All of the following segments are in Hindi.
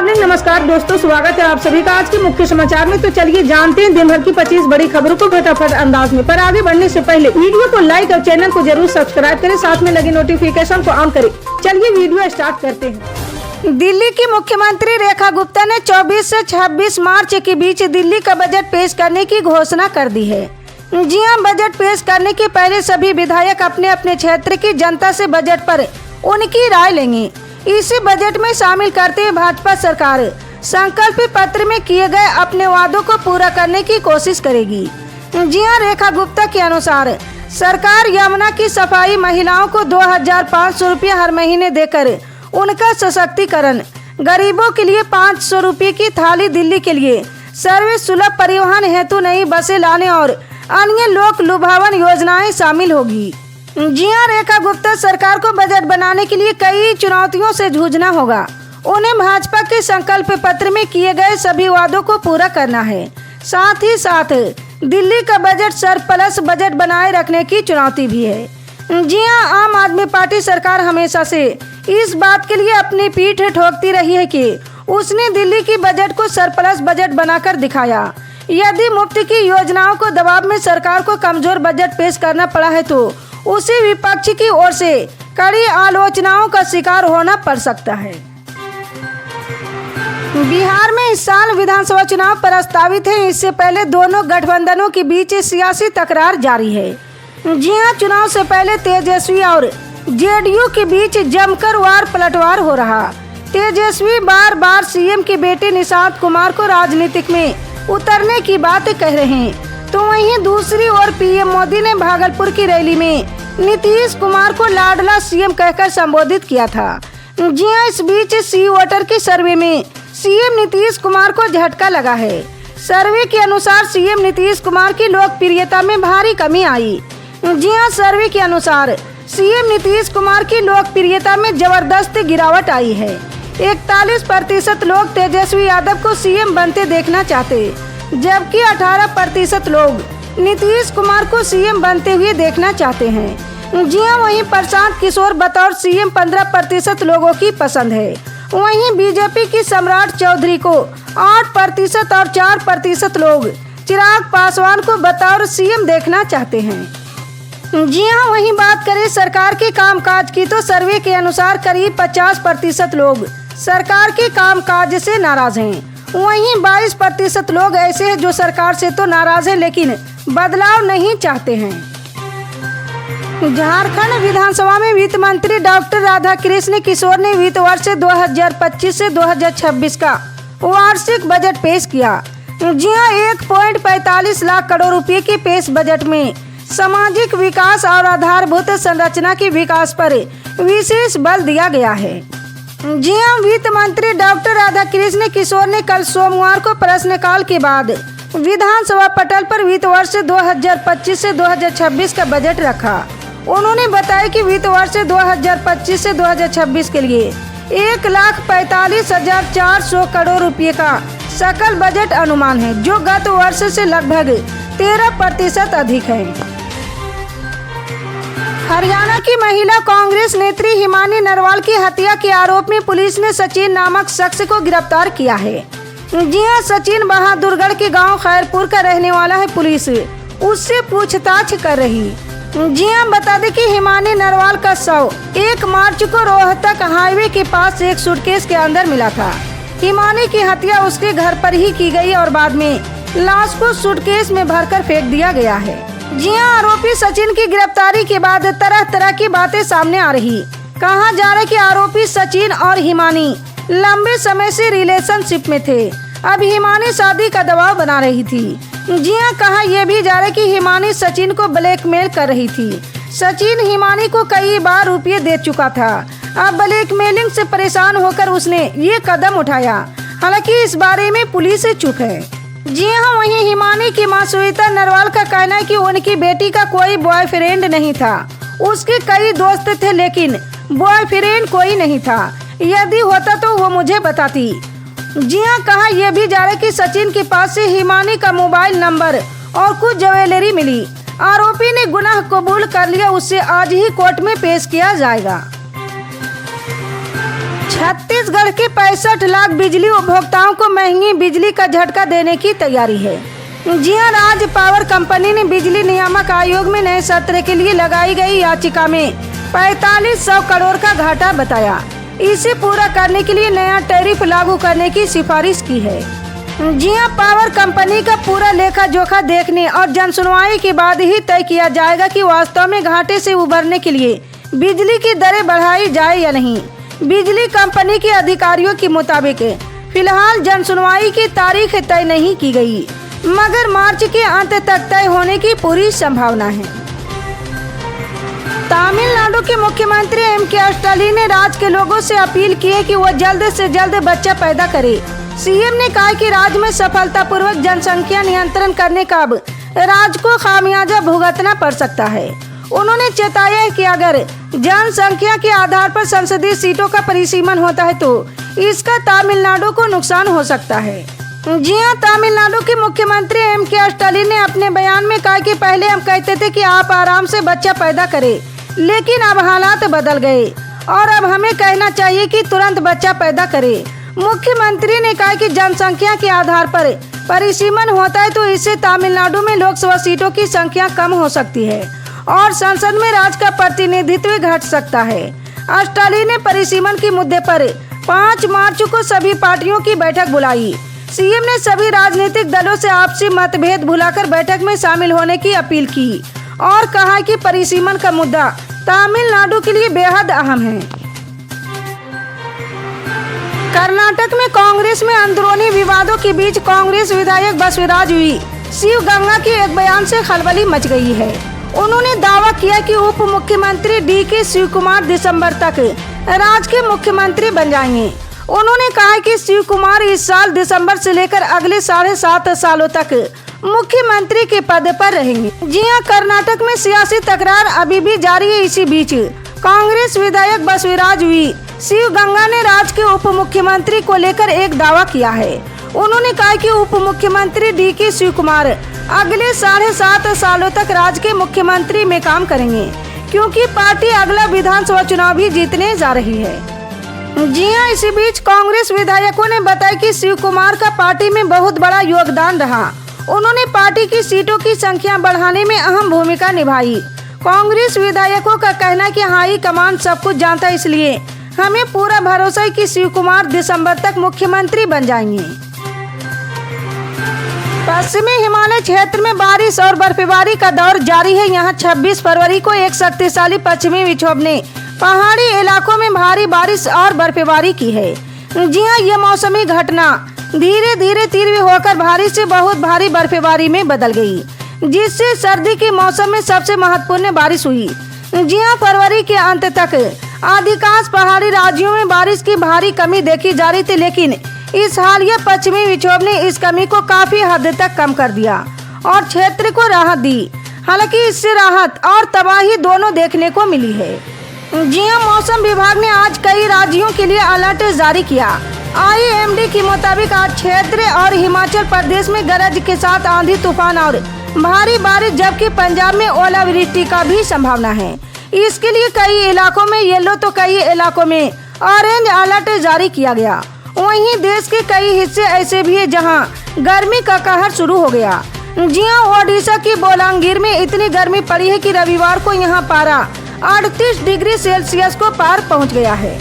मॉर्निंग। नमस्कार दोस्तों, स्वागत है आप सभी का आज के मुख्य समाचार में। तो चलिए जानते हैं दिन भर की 25 बड़ी खबरों को फटाफट अंदाज में। पर आगे बढ़ने से पहले वीडियो को लाइक और चैनल को जरूर सब्सक्राइब करें, साथ में लगे नोटिफिकेशन को ऑन करें। चलिए वीडियो स्टार्ट करते हैं। दिल्ली की मुख्यमंत्री रेखा गुप्ता ने 24 से 26 मार्च के बीच दिल्ली का बजट पेश करने की घोषणा कर दी है। जी हां, बजट पेश करने के पहले सभी विधायक अपने अपने क्षेत्र की जनता से बजट पर उनकी राय लेंगे। इसी बजट में शामिल करते हुए भाजपा सरकार संकल्प पत्र में किए गए अपने वादों को पूरा करने की कोशिश करेगी। जी हां, रेखा गुप्ता के अनुसार सरकार यमुना की सफाई महिलाओं को 2500 रुपये हर महीने देकर उनका सशक्तिकरण, गरीबों के लिए 500 रुपये की थाली, दिल्ली के लिए सर्विस सुलभ परिवहन हेतु नई बसें लाने और अन्य लोक लुभावन योजनाएं शामिल होगी। जी हां, रेखा गुप्ता सरकार को बजट बनाने के लिए कई चुनौतियों से जूझना होगा। उन्हें भाजपा के संकल्प पत्र में किए गए सभी वादों को पूरा करना है। साथ ही साथ दिल्ली का बजट सरप्लस बजट बनाए रखने की चुनौती भी है। जी हां, आम आदमी पार्टी सरकार हमेशा से इस बात के लिए अपनी पीठ ठोकती रही है कि उसने दिल्ली की बजट को सरप्लस बजट बनाकर दिखाया। यदि मुफ्त की योजनाओं को दबाव में सरकार को कमजोर बजट पेश करना पड़ा है तो उसे विपक्ष की ओर से कड़ी आलोचनाओं का शिकार होना पड़ सकता है। बिहार में इस साल विधानसभा चुनाव प्रस्तावित है। इससे पहले दोनों गठबंधनों के बीच सियासी तकरार जारी है। जी हां, चुनाव से पहले तेजस्वी और जेडीयू के बीच जमकर वार पलटवार हो रहा। तेजस्वी बार बार सीएम के बेटे नीतीश कुमार को राजनीतिक में उतरने की बात कह रहे हैं, तो वहीं दूसरी ओर पीएम मोदी ने भागलपुर की रैली में नीतीश कुमार को लाडला सीएम कहकर संबोधित किया था। जी हां, इस बीच सी वोटर के सर्वे में सीएम नीतीश कुमार को झटका लगा है। सर्वे के अनुसार सीएम नीतीश कुमार की लोकप्रियता में भारी कमी आई। जी हां, सर्वे के अनुसार सीएम नीतीश कुमार की लोकप्रियता में जबरदस्त गिरावट आई है। 41% लोग तेजस्वी यादव को सीएम बनते देखना चाहते, जबकि 18% लोग नीतीश कुमार को सीएम बनते हुए देखना चाहते हैं। जी हां, वहीं प्रशांत किशोर बतौर सीएम 15% लोगों की पसंद है। वहीं बीजेपी की सम्राट चौधरी को 8% और 4% लोग चिराग पासवान को बतौर सीएम देखना चाहते हैं। जी हां, वहीं बात करें सरकार के कामकाज की तो सर्वे के अनुसार करीब 50% लोग सरकार के कामकाज से नाराज हैं। वहीं 22% लोग ऐसे हैं जो सरकार से तो नाराज हैं लेकिन बदलाव नहीं चाहते हैं। झारखंड विधानसभा में वित्त मंत्री डॉक्टर राधाकृष्ण किशोर ने वित्त वर्ष 2025 से 2026 का वार्षिक बजट पेश किया। जी हां, 1.45 लाख करोड़ रुपए के पेश बजट में सामाजिक विकास और आधारभूत संरचना के विकास पर विशेष बल दिया गया है। जी हां, वित्त मंत्री डॉक्टर राधाकृष्ण किशोर ने कल सोमवार को प्रश्नकाल के बाद विधानसभा पटल पर वित्त वर्ष 2025 से 2026 का बजट रखा। उन्होंने बताया कि वित्त वर्ष 2025 से 2026 के लिए 1,45,400 करोड़ रुपए का सकल बजट अनुमान है, जो गत वर्ष से लगभग 13% अधिक है। हरियाणा की महिला कांग्रेस नेत्री हिमानी नरवाल की हत्या के आरोप में पुलिस ने सचिन नामक शख्स को गिरफ्तार किया है। जी हां, सचिन बहादुरगढ़ के गांव खैरपुर का रहने वाला है। पुलिस उससे पूछताछ कर रही। जी हां, बता दें कि हिमानी नरवाल का शव 1 मार्च को रोहतक हाईवे के पास एक सूटकेस के अंदर मिला था। हिमानी की हत्या उसके घर पर ही की गई और बाद में लाश को सूटकेस में भरकर फेंक दिया गया है। जी हां, आरोपी सचिन की गिरफ्तारी के बाद तरह तरह की बातें सामने आ रही। कहा जा रहा है कि आरोपी सचिन और हिमानी लंबे समय से रिलेशनशिप में थे। अब हिमानी शादी का दबाव बना रही थी। जी हां, कहा यह भी जा रहा है कि हिमानी सचिन को ब्लैकमेल कर रही थी। सचिन हिमानी को कई बार रुपये दे चुका था। अब ब्लैकमेलिंग से परेशान होकर उसने ये कदम उठाया। हालांकि इस बारे में पुलिस चुप है। जी हां, वहीं हिमानी की मां श्वेता नरवाल का कहना है कि उनकी बेटी का कोई बॉयफ्रेंड नहीं था। उसके कई दोस्त थे लेकिन बॉयफ्रेंड कोई नहीं था। यदि होता तो वो मुझे बताती। जी हां, कहा यह भी जा रहा है कि सचिन के पास से हिमानी का मोबाइल नंबर और कुछ ज्वेलरी मिली। आरोपी ने गुनाह कबूल कर लिया। उसे आज ही कोर्ट में पेश किया जाएगा। छत्तीसगढ़ के 65 लाख बिजली उपभोक्ताओं को महंगी बिजली का झटका देने की तैयारी है। जी हां, राज्य पावर कंपनी ने बिजली नियामक आयोग में नए सत्र के लिए लगाई गई याचिका में 4500 करोड़ का घाटा बताया। इसे पूरा करने के लिए नया टैरिफ लागू करने की सिफारिश की है। जी हां, पावर कंपनी का पूरा लेखा जोखा देखने और जनसुनवाई के बाद ही तय किया जाएगा कि वास्तव में घाटे से उबरने के लिए बिजली की दरें बढ़ाई जाए या नहीं। बिजली कंपनी के अधिकारियों के मुताबिक फिलहाल जनसुनवाई की तारीख तय नहीं की गई, मगर मार्च के अंत तक तय होने की पूरी संभावना है। तमिलनाडु के मुख्यमंत्री एम.के. स्टालिन ने राज्य के लोगों से अपील की है कि वो जल्द से जल्द बच्चा पैदा करे। सीएम ने कहा कि राज्य में सफलतापूर्वक जनसंख्या नियंत्रण करने का अब राज्य को खामियाजा भुगतना पड़ सकता है। उन्होंने चेताया है कि अगर जनसंख्या के आधार पर संसदीय सीटों का परिसीमन होता है तो इसका तमिलनाडु को नुकसान हो सकता है। जी हां, तमिलनाडु के मुख्यमंत्री एम.के. स्टालिन ने अपने बयान में कहा कि पहले हम कहते थे कि आप आराम से बच्चा पैदा करें, लेकिन अब हालात बदल गए और अब हमें कहना चाहिए कि तुरंत बच्चा पैदा करें। मुख्यमंत्री ने कहा कि जनसंख्या के आधार पर परिसीमन होता है तो इससे तमिलनाडु में लोकसभा सीटों की संख्या कम हो सकती है और संसद में राज्य का प्रतिनिधित्व घट सकता है। स्टालिन ने परिसीमन के मुद्दे पर 5 मार्च को सभी पार्टियों की बैठक बुलाई। सीएम ने सभी राजनीतिक दलों से आपसी मतभेद भुलाकर बैठक में शामिल होने की अपील की और कहा कि परिसीमन का मुद्दा तमिलनाडु के लिए बेहद अहम है। कर्नाटक में कांग्रेस में अंदरूनी विवादों के बीच कांग्रेस विधायक बसवराज वी शिवगंगा के एक बयान से खलबली मच गई है। उन्होंने दावा किया कि उप मुख्यमंत्री डी.के. शिवकुमार दिसंबर तक राज्य के मुख्यमंत्री बन जाएंगे। उन्होंने कहा कि शिवकुमार इस साल दिसंबर से लेकर अगले 7.5 सालों तक मुख्यमंत्री के पद पर रहेंगे। जी हां, कर्नाटक में सियासी तकरार अभी भी जारी है। इसी बीच कांग्रेस विधायक बसवराज वी शिवगंगा ने राज्य के उप मुख्यमंत्री को लेकर एक दावा किया है। उन्होंने कहा कि उप मुख्यमंत्री डी.के. शिवकुमार अगले 7.5 सालों तक राज्य के मुख्यमंत्री में काम करेंगे, क्योंकि पार्टी अगला विधानसभा चुनाव भी जीतने जा रही है। जी हां, इसी बीच कांग्रेस विधायकों ने बताया कि शिवकुमार का पार्टी में बहुत बड़ा योगदान रहा। उन्होंने पार्टी की सीटों की संख्या बढ़ाने में अहम भूमिका निभाई। कांग्रेस विधायकों का कहना है कि हाई कमान सब कुछ जानता है, इसलिए हमें पूरा भरोसा है कि शिवकुमार दिसंबर तक मुख्यमंत्री बन जाएंगे। पश्चिमी हिमालय क्षेत्र में बारिश और बर्फबारी का दौर जारी है। यहाँ 26 फरवरी को एक शक्तिशाली पश्चिमी विक्षोभ ने पहाड़ी इलाकों में भारी बारिश और बर्फबारी की है। जी हां, ये मौसमी घटना धीरे धीरे तीव्र होकर भारी से बहुत भारी बर्फबारी में बदल गई, जिससे सर्दी के मौसम में सबसे महत्वपूर्ण बारिश हुई। जी हां, फरवरी के अंत तक अधिकांश पहाड़ी राज्यों में बारिश की भारी कमी देखी जा रही थी, लेकिन इस हालिया पश्चिमी विक्षोभ ने इस कमी को काफी हद तक कम कर दिया और क्षेत्र को राहत दी। हालांकि इससे राहत और तबाही दोनों देखने को मिली है। जी हां, मौसम विभाग ने आज कई राज्यों के लिए अलर्ट जारी किया। IMD के मुताबिक आज क्षेत्र और हिमाचल प्रदेश में गरज के साथ आंधी तूफान और भारी बारिश, जबकि पंजाब में ओलावृष्टि का भी संभावना है। इसके लिए कई इलाकों में येलो तो कई इलाकों में ऑरेंज अलर्ट जारी किया गया। वहीं देश के कई हिस्से ऐसे भी है जहां गर्मी का कहर शुरू हो गया। जी हां, ओडिशा की बोलांगीर में इतनी गर्मी पड़ी है कि रविवार को यहां पारा 38 डिग्री सेल्सियस को पार पहुंच गया है।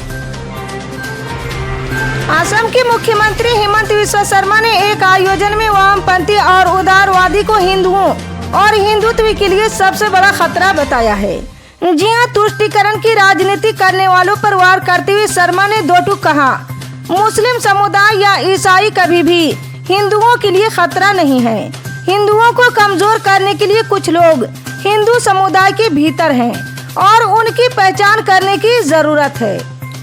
असम के मुख्यमंत्री हेमंत बिस्वा शर्मा ने एक आयोजन में वामपंथी और उदारवादी को हिंदुओं और हिंदुत्व के लिए सबसे बड़ा खतरा बताया है। जी हां, तुष्टीकरण की राजनीति करने वालों पर वार करते हुए शर्मा ने दो टूक कहा, मुस्लिम समुदाय या ईसाई कभी भी हिंदुओं के लिए खतरा नहीं है। हिंदुओं को कमजोर करने के लिए कुछ लोग हिंदू समुदाय के भीतर हैं और उनकी पहचान करने की जरूरत है।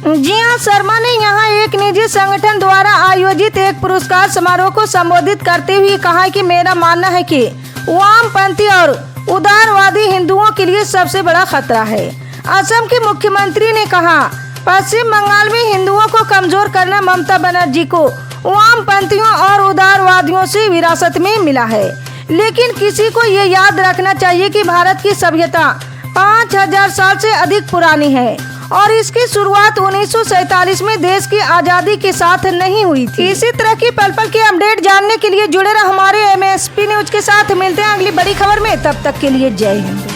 जी हां, शर्मा ने यहां एक निजी संगठन द्वारा आयोजित एक पुरस्कार समारोह को संबोधित करते हुए कहा कि मेरा मानना है कि वामपंथी और उदारवादी हिंदुओं के लिए सबसे बड़ा खतरा है। असम के मुख्यमंत्री ने कहा, पश्चिम बंगाल में हिंदुओं को कमजोर करना ममता बनर्जी को वामपंथियों और उदारवादियों से विरासत में मिला है, लेकिन किसी को ये याद रखना चाहिए कि भारत की सभ्यता 5000 साल से अधिक पुरानी है और इसकी शुरुआत 1947 में देश की आजादी के साथ नहीं हुई थी। इसी तरह की पल पल की अपडेट जानने के लिए जुड़े रहे हमारे MSP न्यूज के साथ। मिलते हैं अगली बड़ी खबर में, तब तक के लिए जय हिंद।